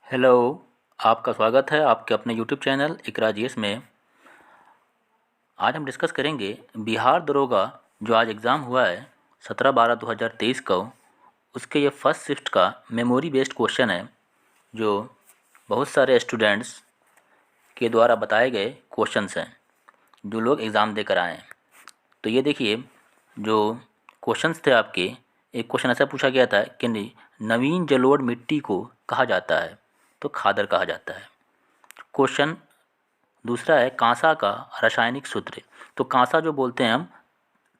Hello. आपका स्वागत है आपके अपने यूट्यूब चैनल इकरा जीएस में। आज हम डिस्कस करेंगे बिहार दरोगा जो आज एग्ज़ाम हुआ है 17/12/2023 को। उसके ये फर्स्ट शिफ्ट का मेमोरी बेस्ड क्वेश्चन है जो बहुत सारे स्टूडेंट्स के द्वारा बताए गए क्वेश्चंस हैं जो लोग एग्ज़ाम देकर आए हैं। तो ये देखिए जो क्वेश्चंस थे आपके, एक क्वेश्चन ऐसा पूछा गया था कि नवीन जलोढ़ मिट्टी को कहा जाता है तो खादर कहा जाता है। क्वेश्चन दूसरा है कांसा का रासायनिक सूत्र। तो कांसा जो बोलते हैं हम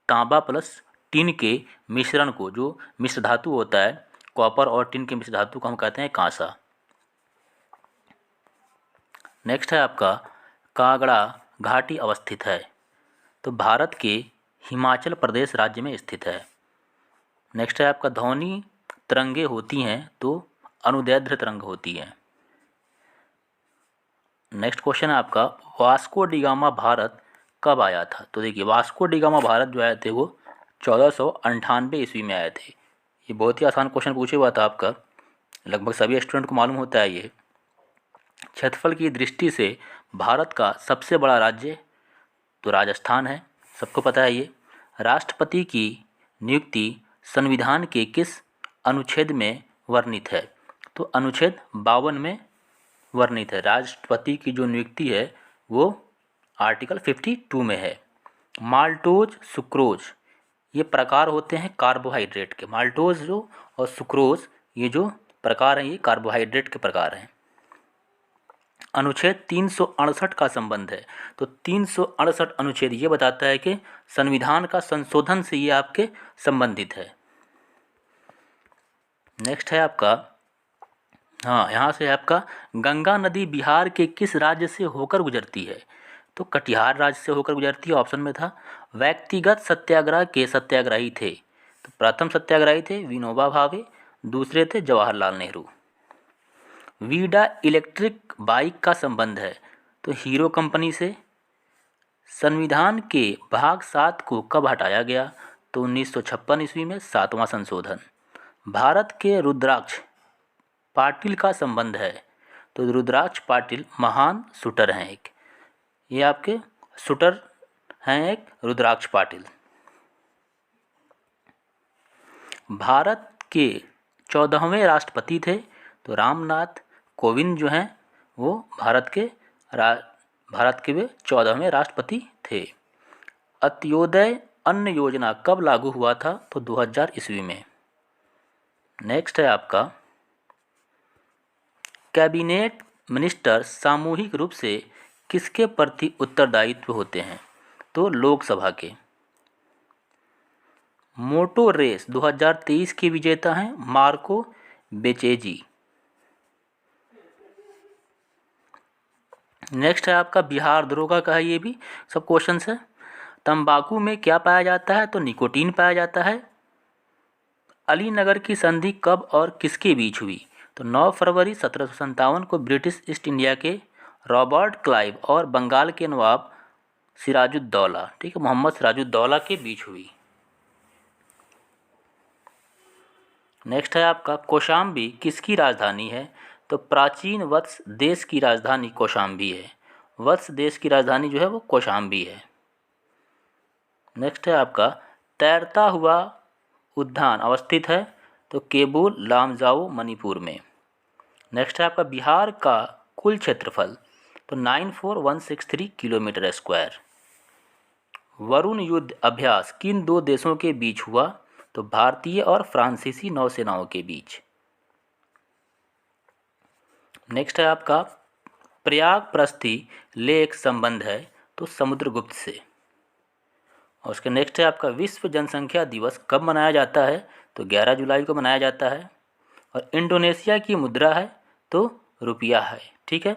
तांबा प्लस टिन के मिश्रण को, जो मिश्र धातु होता है कॉपर और टिन के मिश्र धातु को हम कहते हैं कांसा। नेक्स्ट है आपका कागड़ा घाटी अवस्थित है तो भारत के हिमाचल प्रदेश राज्य में स्थित है। नेक्स्ट है आपका ध्वनि तरंगे होती हैं तो अनुदैर्ध्य तरंग होती हैं। नेक्स्ट क्वेश्चन है आपका वास्को डिगामा भारत कब आया था। तो देखिए वास्को डिगामा भारत जो आए थे वो 1498 ईस्वी में आए थे। ये बहुत ही आसान क्वेश्चन पूछे हुआ था आपका, लगभग सभी स्टूडेंट को मालूम होता है ये। क्षेत्रफल की दृष्टि से भारत का सबसे बड़ा राज्य तो राजस्थान है, सबको पता है ये। राष्ट्रपति की नियुक्ति संविधान के किस अनुच्छेद में वर्णित है। तो अनुच्छेद 52 में वर्णित है। राष्ट्रपति की जो नियुक्ति है वो आर्टिकल 52 में है। माल्टोज सुक्रोज ये प्रकार होते हैं कार्बोहाइड्रेट के। माल्टोज जो और सुक्रोज ये जो प्रकार हैं ये कार्बोहाइड्रेट के प्रकार हैं। अनुच्छेद 368 का संबंध है तो 368 अनुच्छेद ये बताता है कि संविधान का संशोधन से ये आपके संबंधित है। नेक्स्ट है आपका यहाँ से आपका गंगा नदी बिहार के किस राज्य से होकर गुजरती है। तो कटिहार राज्य से होकर गुजरती है, ऑप्शन में था। व्यक्तिगत सत्याग्रह के सत्याग्रही थे तो प्रथम सत्याग्रही थे विनोबा भावे, दूसरे थे Jawaharlal Nehru. Vida electric bike का संबंध है तो हीरो कंपनी से। संविधान के भाग 7 को कब हटाया गया तो 1956 ईस्वी में 7वां संशोधन। भारत के रुद्राक्ष पाटिल का संबंध है तो रुद्राक्ष पाटिल महान शूटर हैं एक। ये आपके शूटर हैं एक रुद्राक्ष पाटिल। भारत के 14वें राष्ट्रपति थे तो रामनाथ कोविंद जो हैं वो भारत के वे 14वें राष्ट्रपति थे। अंत्योदय अन्न योजना कब लागू हुआ था तो 2000 ईस्वी में। नेक्स्ट है आपका कैबिनेट मिनिस्टर सामूहिक रूप से किसके प्रति उत्तरदायित्व होते हैं तो लोकसभा के। मोटो रेस 2023 के विजेता हैं मार्को बेचेजी। नेक्स्ट है आपका बिहार दरोगा का है, ये भी सब क्वेश्चन है। तंबाकू में क्या पाया जाता है तो निकोटीन पाया जाता है। अलीनगर की संधि कब और किसके बीच हुई तो 9 फरवरी 1757 को ब्रिटिश ईस्ट इंडिया के रॉबर्ट क्लाइव और बंगाल के नवाब सिराजुद्दौला, ठीक है, मोहम्मद सिराजुद्दौला के बीच हुई। नेक्स्ट है आपका कौशाम्बी किसकी राजधानी है तो प्राचीन वत्स देश की राजधानी कौशाम्बी है। वत्स देश की राजधानी जो है वो कौशाम्बी है। नेक्स्ट है आपका तैरता हुआ उद्यान अवस्थित है तो केबुल लामजाओ मणिपुर में। नेक्स्ट है आपका बिहार का कुल क्षेत्रफल तो 94163 किलोमीटर स्क्वायर। वरुण युद्ध अभ्यास किन दो देशों के बीच हुआ तो भारतीय और फ्रांसीसी नौसेनाओं के बीच। नेक्स्ट है आपका प्रयाग प्रस्थि लेख संबंध है तो समुद्रगुप्त से। और उसके नेक्स्ट है आपका विश्व जनसंख्या दिवस कब मनाया जाता है तो 11 जुलाई को मनाया जाता है। और इंडोनेशिया की मुद्रा है तो रुपया है, ठीक है।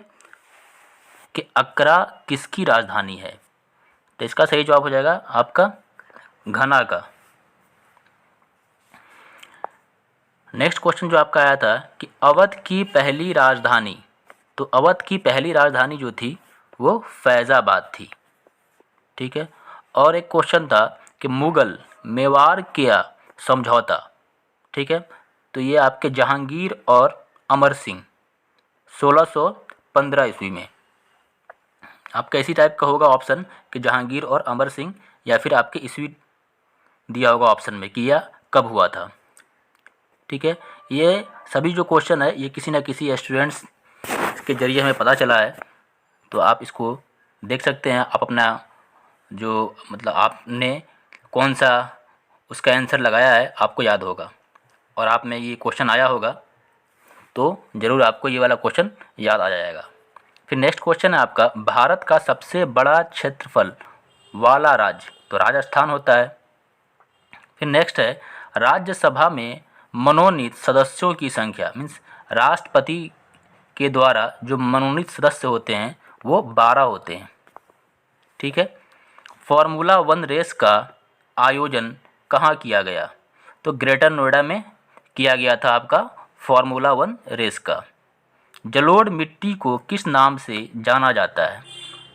कि अक्रा किसकी राजधानी है तो इसका सही जवाब हो जाएगा आपका घना का। नेक्स्ट क्वेश्चन जो आपका आया था कि अवध की पहली राजधानी तो अवध की पहली राजधानी जो थी वो फैज़ाबाद थी, ठीक है। और एक क्वेश्चन था कि मुगल मेवाड़ किया समझौता, ठीक है, तो ये आपके जहांगीर और अमर सिंह 1615 ईस्वी में। आपका इसी टाइप का होगा ऑप्शन कि जहांगीर और अमर सिंह, या फिर आपके ईस्वी दिया होगा ऑप्शन में कि यह कब हुआ था। ठीक है, ये सभी जो क्वेश्चन है ये किसी न किसी स्टूडेंट्स के जरिए हमें पता चला है, तो आप इसको देख सकते हैं। आप अपना जो मतलब आपने कौन सा उसका आंसर लगाया है आपको याद होगा, और आप में ये क्वेश्चन आया होगा तो ज़रूर आपको ये वाला क्वेश्चन याद आ जाएगा। फिर नेक्स्ट क्वेश्चन है आपका, भारत का सबसे बड़ा क्षेत्रफल वाला राज्य, तो राजस्थान होता है। फिर नेक्स्ट है, राज्यसभा में मनोनीत सदस्यों की संख्या, मीन्स राष्ट्रपति के द्वारा जो मनोनीत सदस्य होते हैं वो 12 होते हैं। ठीक है, फार्मूला 1 रेस का आयोजन कहाँ किया गया, तो ग्रेटर नोएडा में किया गया था आपका फार्मूला 1 रेस का। जलोढ़ मिट्टी को किस नाम से जाना जाता है,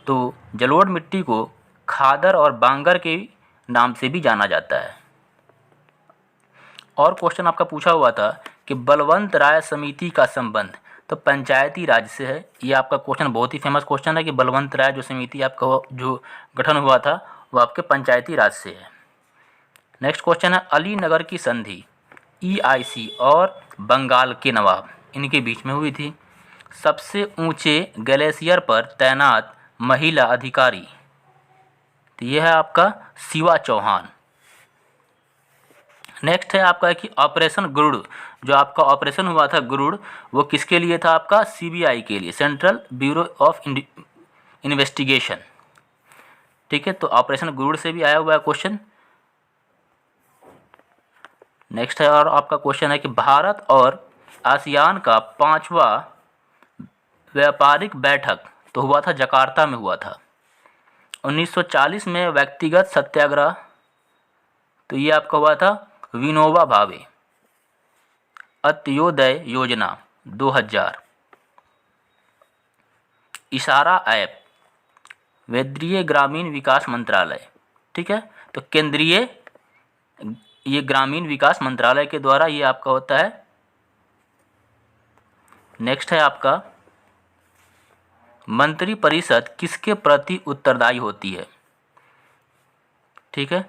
तो जलोढ़ मिट्टी को खादर और बांगर के नाम से भी जाना जाता है। और क्वेश्चन आपका पूछा हुआ था कि बलवंत राय समिति का संबंध, तो पंचायती राज से है। ये आपका क्वेश्चन बहुत ही फेमस क्वेश्चन है कि बलवंत राय जो समिति आपका जो गठन हुआ था वो आपके पंचायती राज से है। नेक्स्ट क्वेश्चन है, अलीनगर की संधि EIC और बंगाल के नवाब इनके बीच में हुई थी। सबसे ऊंचे ग्लेशियर पर तैनात महिला अधिकारी, तो यह है आपका शिवा चौहान। नेक्स्ट है आपका कि ऑपरेशन गरुड़, जो आपका ऑपरेशन हुआ था गरुड़, वो किसके लिए था, आपका CBI के लिए, सेंट्रल ब्यूरो ऑफ इन्वेस्टिगेशन। ठीक है, तो ऑपरेशन गरुड़ से भी आया हुआ है क्वेश्चन। नेक्स्ट है और आपका क्वेश्चन है कि भारत और आसियान का 5वां व्यापारिक बैठक तो हुआ था जकार्ता में हुआ था। 1940 में व्यक्तिगत सत्याग्रह, तो ये आपका हुआ था विनोबा भावे। अंत्योदय योजना 2000। इशारा ऐप केंद्रीय ग्रामीण विकास मंत्रालय। ठीक है, तो केंद्रीय ये ग्रामीण विकास मंत्रालय के द्वारा ये आपका होता है। नेक्स्ट है आपका, मंत्री परिषद किसके प्रति उत्तरदायी होती है। ठीक है,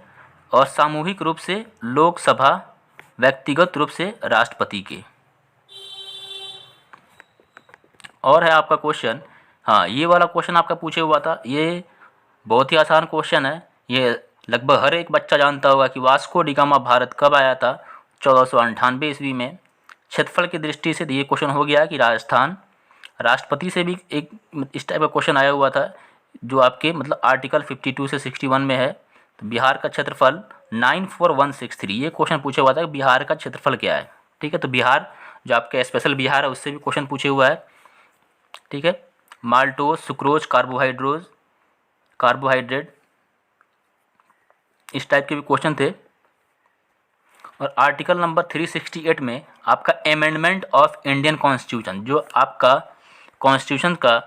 और सामूहिक रूप से लोकसभा, व्यक्तिगत रूप से राष्ट्रपति के। और है आपका क्वेश्चन, हाँ ये वाला क्वेश्चन आपका पूछे हुआ था, ये बहुत ही आसान क्वेश्चन है, ये लगभग हर एक बच्चा जानता होगा कि वास्को डिगामा भारत कब आया था, 1498 ईस्वी में। क्षेत्रफल की दृष्टि से ये क्वेश्चन हो गया कि राजस्थान। राष्ट्रपति से भी एक इस टाइप का क्वेश्चन आया हुआ था जो आपके मतलब आर्टिकल 52 से 61 में है। तो बिहार का क्षेत्रफल 94163, ये क्वेश्चन पूछा हुआ था कि बिहार का क्षेत्रफल क्या है। ठीक है, तो बिहार जो आपका स्पेशल बिहार है उससे भी क्वेश्चन पूछे हुआ है। ठीक है, माल्टोज, सुक्रोज, कार्बोहाइड्रेट, इस टाइप के भी क्वेश्चन थे। और आर्टिकल नंबर 368 में आपका अमेंडमेंट ऑफ इंडियन कॉन्स्टिट्यूशन, जो आपका कॉन्स्टिट्यूशन का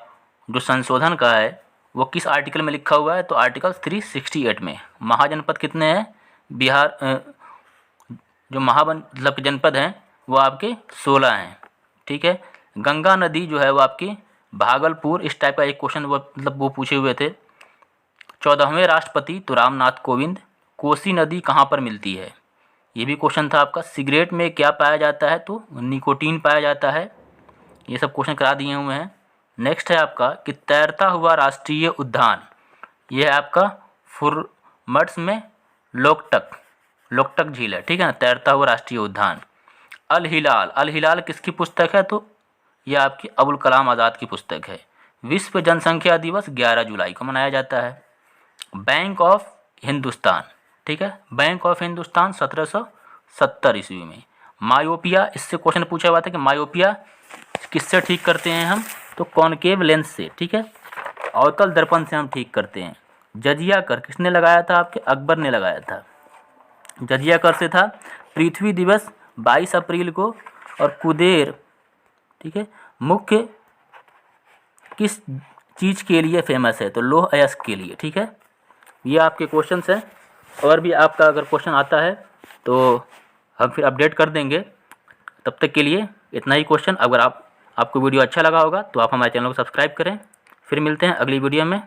जो संशोधन का है वो किस आर्टिकल में लिखा हुआ है, तो आर्टिकल 368 में। महाजनपद कितने हैं, बिहार जो मतलब जनपद हैं वो आपके 16 हैं। ठीक है, गंगा नदी जो है वो आपकी भागलपुर, इस टाइप का एक क्वेश्चन वो पूछे हुए थे। 14वें राष्ट्रपति तो रामनाथ कोविंद। कोसी नदी कहाँ पर मिलती है, ये भी क्वेश्चन था आपका। सिगरेट में क्या पाया जाता है, तो निकोटीन पाया जाता है। ये सब क्वेश्चन करा दिए हुए हैं। नेक्स्ट है आपका कि तैरता हुआ राष्ट्रीय उद्यान, ये है आपका फुरमट्स में लोकटक झील है। ठीक है ना, तैरता हुआ राष्ट्रीय उद्यान। अल हिलाल किसकी पुस्तक है, तो यह आपकी अबुल कलाम आज़ाद की पुस्तक है। विश्व जनसंख्या दिवस 11 जुलाई को मनाया जाता है। बैंक ऑफ हिंदुस्तान, ठीक है, बैंक ऑफ हिंदुस्तान 1770 ईस्वी में। मायोपिया, इससे क्वेश्चन पूछा हुआ था कि मायोपिया किससे ठीक करते हैं हम, तो कॉनकेव लेंस से। ठीक है, अवतल दर्पण से हम ठीक करते हैं। जजिया कर किसने लगाया था, आपके अकबर ने लगाया था। जजिया कर से था। पृथ्वी दिवस 22 अप्रैल को। और कुदेर, ठीक है, मुख्य किस चीज़ के लिए फेमस है, तो लौह अयस्क के लिए। ठीक है, ये आपके क्वेश्चंस हैं। और भी आपका अगर क्वेश्चन आता है तो हम फिर अपडेट कर देंगे। तब तक के लिए इतना ही क्वेश्चन। अगर आपको वीडियो अच्छा लगा होगा तो आप हमारे चैनल को सब्सक्राइब करें। फिर मिलते हैं अगली वीडियो में।